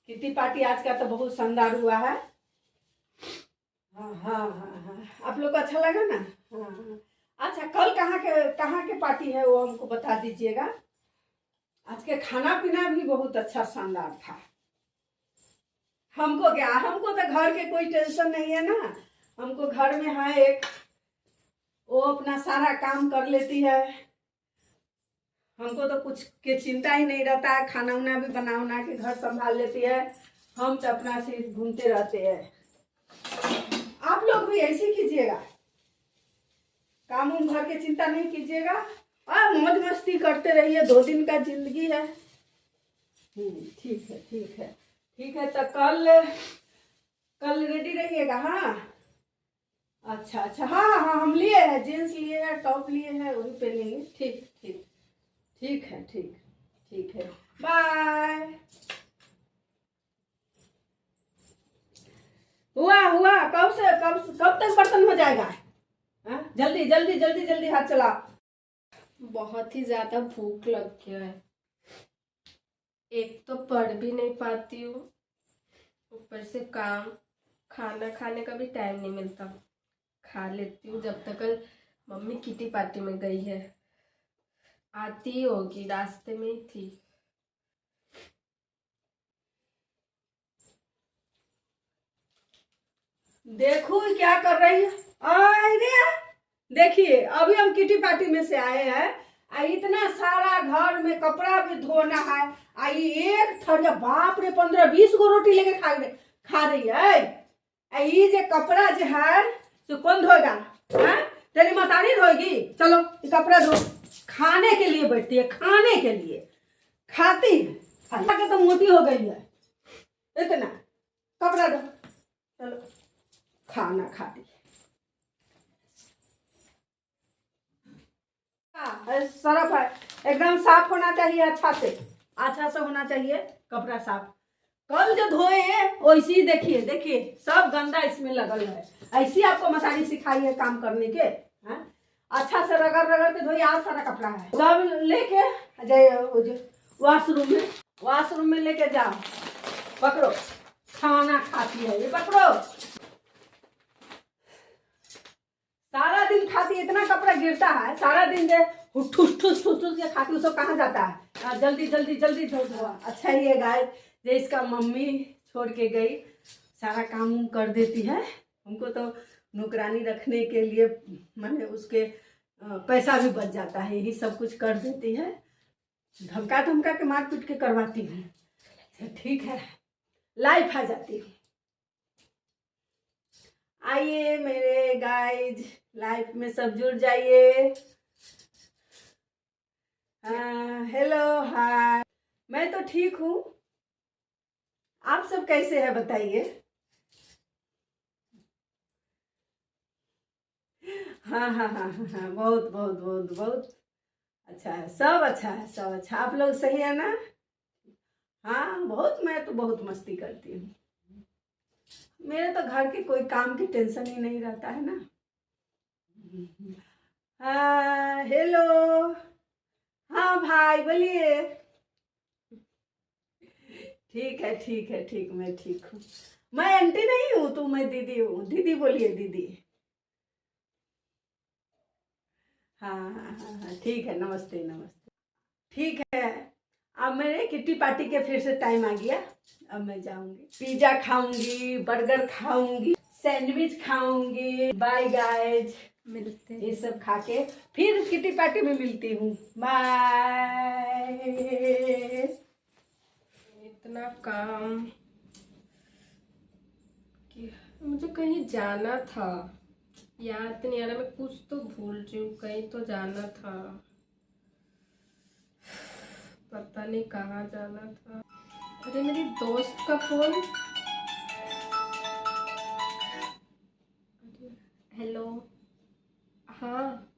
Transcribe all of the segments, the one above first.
Kitty party आज का तो बहुत शानदार हुआ है। हाँ हाँ हाँ हाँ, आप लोग को अच्छा लगा ना? हाँ हाँ। अच्छा, कल कहाँ के पार्टी है वो हमको बता दीजिएगा। आज के खाना पीना भी बहुत अच्छा शानदार था। हमको क्या, हमको तो घर के कोई टेंशन नहीं है ना। हमको घर में है एक, वो अपना सारा काम कर लेती है। हमको तो कुछ के चिंता ही नहीं रहता है। खाना उना भी बना के घर संभाल लेती है। हम तो अपना सिर्फ घूमते रहते हैं। आप लोग भी ऐसे कीजिएगा, काम उम घर के चिंता नहीं कीजिएगा और मौज मस्ती करते रहिए। 2 दिन का जिंदगी है। ठीक है ठीक है ठीक है। तो कल रेडी रहिएगा। हाँ अच्छा अच्छा, हाँ हाँ हाँ, हम लिए हैं, जीन्स लिए हैं, टॉप लिए हैं, वही पहनेंगे। ठीक ठीक ठीक है। ठीक ठीक है, बाय। हुआ कब तक बर्तन हो जाएगा? हाँ? जल्दी जल्दी जल्दी जल्दी हाथ चला। बहुत ही ज्यादा भूख लग गया है। एक तो पढ़ भी नहीं पाती हूँ, ऊपर से काम, खाना खाने का भी टाइम नहीं मिलता। खा लेती हूँ जब तक मम्मी किटी पार्टी में गई है। आती ही होगी, रास्ते में ही थी। देखो क्या कर रही है। अरे देखिए, अभी हम किटी पार्टी में से आए हैं। इतना सारा घर में कपड़ा भी धोना है। आई एक थरिया, बाप रे, 15-20 गो रोटी लेके खा रही है। ये जे कपड़ा जो है तो कौन धोएगा? हाँ? तेरी मतारी धोएगी। चलो ये कपड़ा धो। खाने के लिए बैठती है, खाने के लिए खाती है। अल्लाह के तो मोटी हो गई है। इतना कपड़ा धो, चलो खाना खाती है। सरफ है, एकदम साफ होना चाहिए, अच्छा से होना चाहिए कपड़ा साफ। कल जो धोए वैसे ही देखिए देखिए सब गंदा इसमें लगल है। ऐसी आपको मसाली सिखाई है काम करने के। हाँ? अच्छा से रगड़ रगड़ के धोइए। और सारा कपड़ा है, सब लेके जाइए वॉशरूम में लेके जाओ। पकड़ो, खाना खाती है ये, पकड़ो। सारा दिन खाती है, इतना कपड़ा गिरता है सारा दिन। जे ठुस ठुस ठुस ठुस के खाती, उसको कहाँ जाता है? जल्दी जल्दी जल्दी धो दो। अच्छा ही है गाय, जे इसका मम्मी छोड़ के गई, सारा काम कर देती है। हमको तो नौकरानी रखने के लिए माने उसके पैसा भी बच जाता है। यही सब कुछ कर देती है। धमका धमका के मार पीट के करवाती है। ठीक है, लाइफ आ जाती है। आइए मेरे गाइज, लाइफ में सब जुड़ जाइए। हेलो, हाय। मैं तो ठीक हूँ, आप सब कैसे हैं बताइए। हाँ हाँ हाँ हाँ हाँ, बहुत बहुत बहुत बहुत अच्छा है, सब अच्छा है, सब अच्छा। आप लोग सही है ना? हाँ बहुत, मैं तो बहुत मस्ती करती हूँ। मेरे तो घर के कोई काम की टेंशन ही नहीं रहता है ना। हाँ हेलो, हाँ भाई बोलिए। ठीक है ठीक है ठीक, मैं ठीक हूँ। मैं आंटी नहीं हूँ तो मैं दीदी हूँ। दीदी बोलिए, दीदी। हाँ हाँ हाँ हाँ, ठीक है, नमस्ते नमस्ते। ठीक है, अब मेरे किट्टी पार्टी के फिर से टाइम आ गया। अब मैं जाऊंगी, पिज्जा खाऊंगी, बर्गर खाऊंगी, सैंडविच खाऊंगी। बाय गाइज, मिलते ये हैं। सब खा के फिर किट्टी पार्टी में मिलती हूँ। बाय। इतना काम कि मुझे कहीं जाना था, याद नहीं आ रहा। मैं कुछ तो भूल रही हूँ, कहीं तो जाना था, पता नहीं कहाँ जाना था। अरे मेरी दोस्त का फोन। हेलो, हाँ,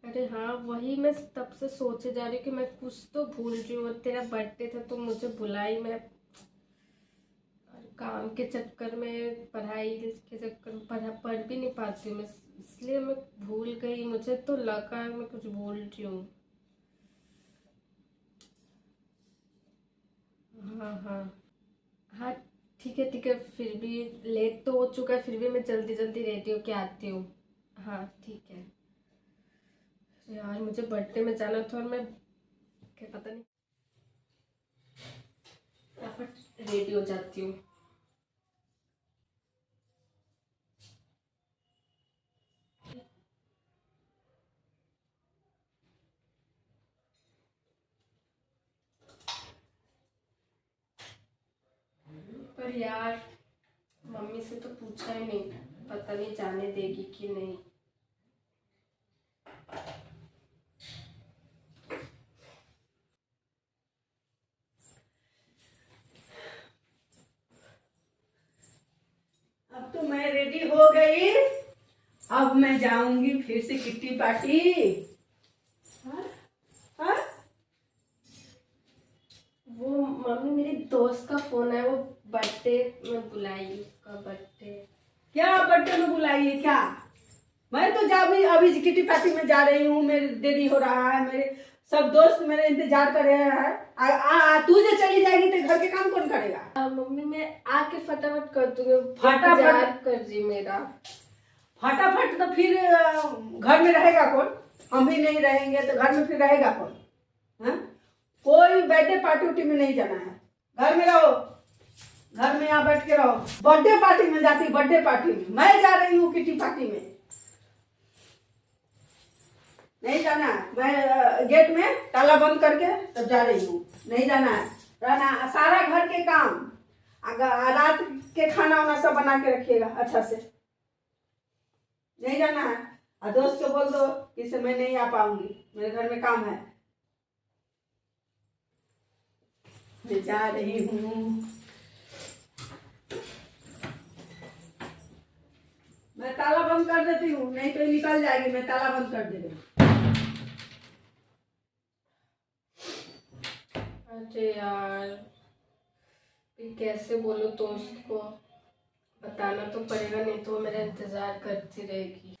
अरे हाँ, वही मैं तब से सोचे जा रही हूँ कि मैं कुछ तो भूल रही हूँ। तेरा बर्थडे था तो मुझे बुलाई, मैं काम के चक्कर में, पढ़ाई के चक्कर में पढ़ भी नहीं पाती हूँ मैं, इसलिए मैं भूल गई। मुझे तो लगा मैं कुछ भूल रही हूँ। हाँ हाँ हाँ, ठीक है, फिर भी लेट तो हो चुका है, फिर भी मैं जल्दी जल्दी रेडी होके आती हूँ। हाँ ठीक है। यार मुझे बर्थडे में जाना था और मैं क्या पता नहीं फटाफट रेडी हो जाती हूँ। पर यार मम्मी से तो पूछा ही नहीं, पता नहीं जाने देगी कि नहीं। अब तो मैं रेडी हो गई। अब मैं जाऊंगी फिर से किट्टी पार्टी। हाँ? हाँ? वो मम्मी मेरी दोस्त का फोन है, वो बर्थडे में बुलाई, उसका बर्थडे। क्या बर्थडे में बुलाई है क्या? मैं तो जा भी अभी किटी पार्टी में जा रही हूँ, मेरे देरी हो रहा है, मेरे सब दोस्त मेरे इंतजार कर रहे हैं। तू जो चली जाएगी तो घर के काम कौन करेगा? मम्मी मैं आके फटाफट कर दूंगी, फटाफट? इंतजार कर जी मेरा। फटाफट तो फिर घर में रहेगा कौन? हम भी नहीं रहेंगे तो घर में फिर रहेगा कौन? हाँ? कोई बर्थडे पार्टी उटी में नहीं जाना है, घर में रहो, घर में यहाँ बैठ के रहो। बर्थडे पार्टी में जाती, बर्थडे पार्टी में मैं जा रही हूँ, किटी पार्टी में नहीं जाना है। मैं गेट में ताला बंद करके तब जा रही हूँ, नहीं जाना है। रहना सारा घर के काम, रात के खाना वाना सब बना के रखिएगा अच्छा से, नहीं जाना है। और दोस्त को बोल दो कि से मैं नहीं आ पाऊंगी, मेरे घर में काम है, मैं जा रही हूँ। मैं ताला बंद कर देती हूँ, नहीं तो निकल जाएगी। मैं ताला बंद कर दे रही हूँ। अरे यार फिर कैसे बोलूं दोस्त को, बताना तो पड़ेगा, नहीं तो वो मेरा इंतजार करती रहेगी।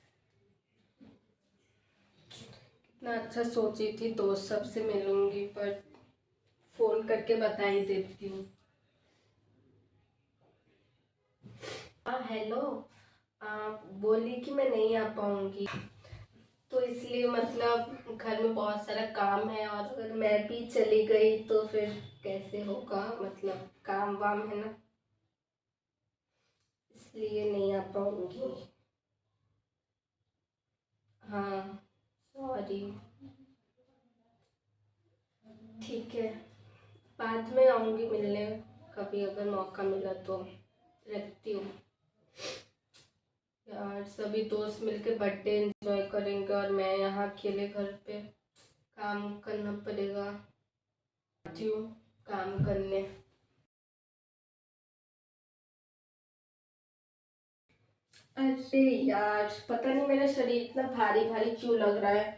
कितना अच्छा सोची थी दोस्त सबसे मिलूंगी, पर फोन करके बता ही देती हूँ। हाँ हेलो, बोली कि मैं नहीं आ पाऊंगी, तो इसलिए मतलब घर में बहुत सारा काम है, और अगर मैं भी चली गई तो फिर कैसे होगा, मतलब काम वाम है ना, इसलिए नहीं आ पाऊंगी। हाँ सॉरी। ठीक है, बाद में आऊंगी मिलने, कभी अगर मौका मिला तो। रखती हूँ। यार सभी दोस्त मिलके बर्थडे एंजॉय करेंगे और मैं यहाँ अकेले घर पे काम करना पड़ेगा। आती हूँ काम करने। अरे यार पता नहीं मेरा शरीर इतना भारी भारी क्यों लग रहा है।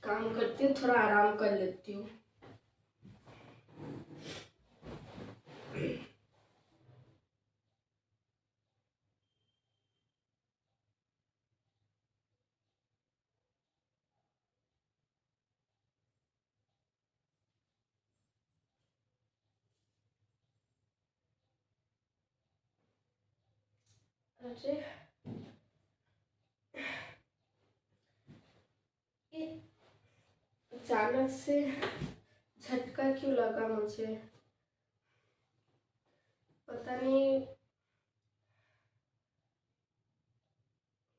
काम करती हूँ, थोड़ा आराम कर लेती हूँ। अरे ये अचानक से झटका क्यों लगा मुझे, पता नहीं,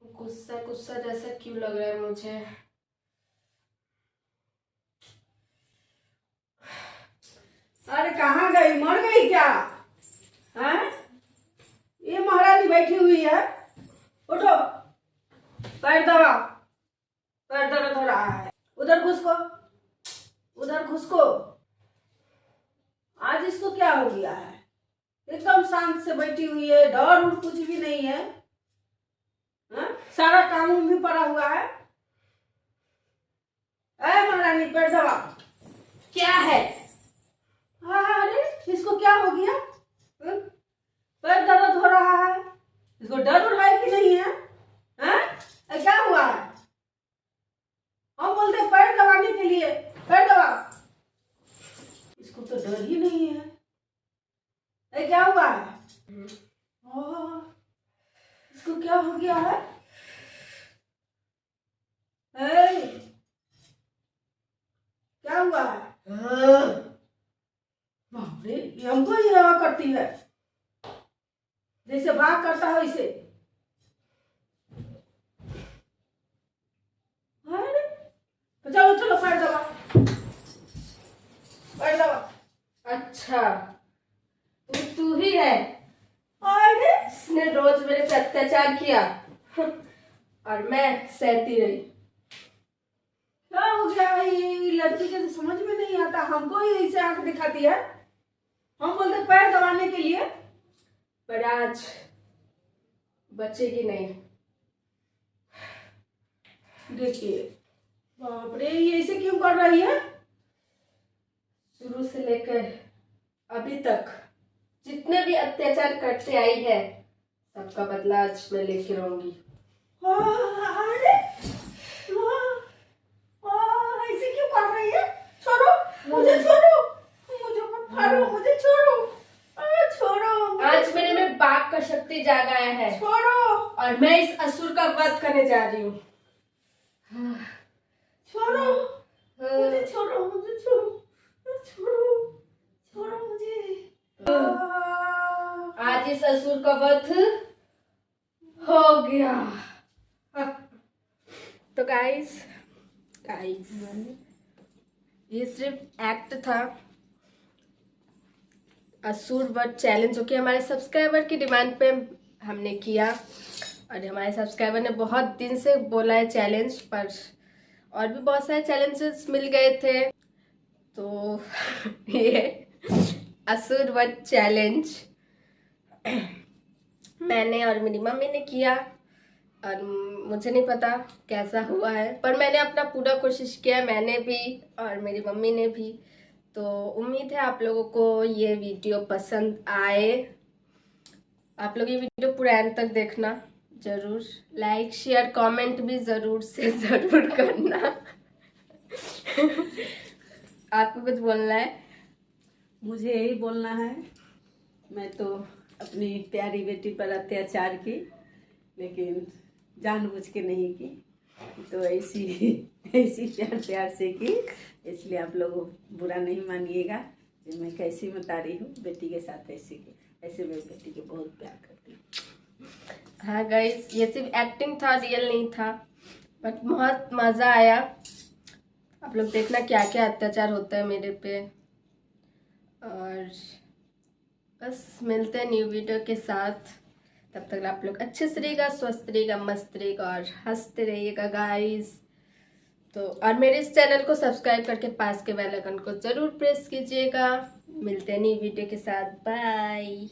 गुस्सा गुस्सा जैसा क्यों लग रहा है मुझे। अरे कहाँ गई, मर गई क्या? हैं? ये महारानी बैठी हुई है, उठो, पैर दबाओ, पैर दर्द हो रहा है, उधर घुसको, उधर घुसको। आज इसको क्या हो गया है? एकदम शांत से बैठी हुई है, डर उड़ कुछ भी नहीं है। हाँ? सारा काम उम भी पड़ा हुआ है। ऐ महारानी पैर दबाओ। क्या है? हाँ अरे इसको क्या हो गया? हाँ? पैर दर्द हो रहा है, इसको डर उड़ है कि नहीं है? हाँ? क्या हुआ है? हम बोलते पैर दबाने के लिए, पैर दबाओ। इसको तो क्या हुआ? बाप रे, ये हमको ही हवा करती है, जैसे भाग करता है वैसे। अरे, तो चलो चलो पैर दबा, पैर दबा। अच्छा, तू ही है अरे इसने रोज मेरे पे अत्याचार किया और मैं सहती रही। क्या हो गया भाई, ये लड़की के तो समझ में नहीं आता, हमको ही ऐसे आंख दिखाती है। हम बोलते पैर दबाने के लिए, पर आज बचेगी नहीं। देखिए बाप रे, ये ऐसे क्यों कर रही है? शुरू से लेकर अभी तक जितने भी अत्याचार करते आई है, सबका बदला आज मैं लेके रहूंगी। अरे ऐसे क्यों कर रही है? छोड़ो मुझे, छोड़ो मुझे, मत मारो मुझे, छोड़ो छोड़ो। आज मेरे में बाघ का शक्ति जाग आया है छोड़ो और मैं इस असुर का वध करने जा रही हूँ। छोड़ो मुझे, छोड़ो मुझे, छोड़ो छोड़ो छोड़ो मुझे। आज इस असुर का वध हो गया। तो गाइस ये सिर्फ एक्ट था, असुर वध चैलेंज, जो कि हमारे सब्सक्राइबर की डिमांड पे हमने किया और हमारे सब्सक्राइबर ने बहुत दिन से बोला है चैलेंज, पर और भी बहुत सारे चैलेंजेस मिल गए थे। तो ये असुर वध चैलेंज मैंने और मेरी मम्मी ने किया और मुझे नहीं पता कैसा हुआ है, पर मैंने अपना पूरा कोशिश किया, मैंने भी और मेरी मम्मी ने भी। तो उम्मीद है आप लोगों को ये वीडियो पसंद आए। आप लोग ये वीडियो पूरा एंड तक देखना जरूर, लाइक शेयर कमेंट भी जरूर से जरूर करना। आपको कुछ बोलना है? मुझे यही बोलना है, मैं तो अपनी प्यारी बेटी पर अत्याचार की, लेकिन जानबूझ के नहीं की, तो ऐसी प्यार से की, इसलिए आप लोग बुरा नहीं मानिएगा कि मैं कैसी बता रही हूँ। बेटी के साथ ऐसे की, ऐसे मैं बेटी को बहुत प्यार करती हूँ। हाँ गाइस, ये सिर्फ एक्टिंग था, रियल नहीं था, बट बहुत मज़ा आया। आप लोग देखना क्या क्या अत्याचार होता है मेरे पे। और बस मिलते हैं न्यू वीडियो के साथ, तब तक आप लोग अच्छे से रहिएगा, स्वस्थ रहिएगा, मस्त रहिएगा और हंसते रहिएगा गाइस। तो और मेरे इस चैनल को सब्सक्राइब करके पास के बेल आइकन को ज़रूर प्रेस कीजिएगा। मिलते हैं न्यू वीडियो के साथ, बाय।